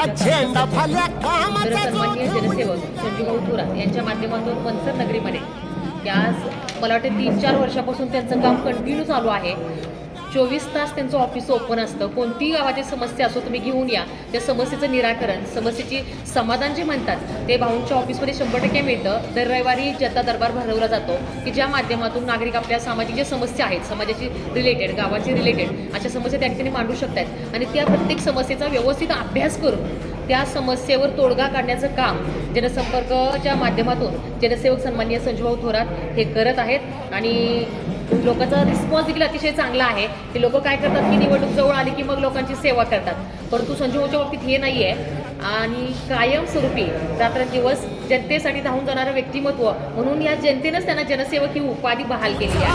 तर सन्माननीय जनसेवक संजूभाऊ थोरात यांच्या माध्यमातून मनसर नगरीमध्ये आज मला वाटतं 3-4 वर्षापासून त्यांचं काम कंटिन्यू चालू आहे. 24 तास त्यांचं ऑफिस ओपन असतं. कोणतीही गावाची समस्या असो तुम्ही घेऊन या, त्या समस्येचं निराकरण, समस्येची समाधान जे म्हणतात ते भाऊंच्या ऑफिसमध्ये 100% मिळतं. दर रविवारी जनता दरबार भरवला जातो की ज्या माध्यमातून नागरिक आपल्या सामाजिक ज्या समस्या आहेत, समाजाची रिलेटेड, गावाची रिलेटेड अशा समस्या त्या ठिकाणी मांडू शकतात आणि त्या प्रत्येक समस्येचा व्यवस्थित अभ्यास करून त्या समस्येवर तोडगा काढण्याचं काम जनसंपर्कच्या माध्यमातून जनसेवक सन्माननीय संजूभाऊ थोरात हे करत आहेत आणि लोकांचा रिस्पॉन्स देखील अतिशय चांगला आहे. की लोक काय करतात की निवडणूक जवळ आली की मग लोकांची सेवा करतात, परंतु संजूभाऊच्या बाबतीत हे नाही आहे आणि कायमस्वरूपी रात्रंदिवस जनतेसाठी धावून जाणारं व्यक्तिमत्व म्हणून या जनतेनंच त्यांना जनसेवक ही उपाधी बहाल केली आहे.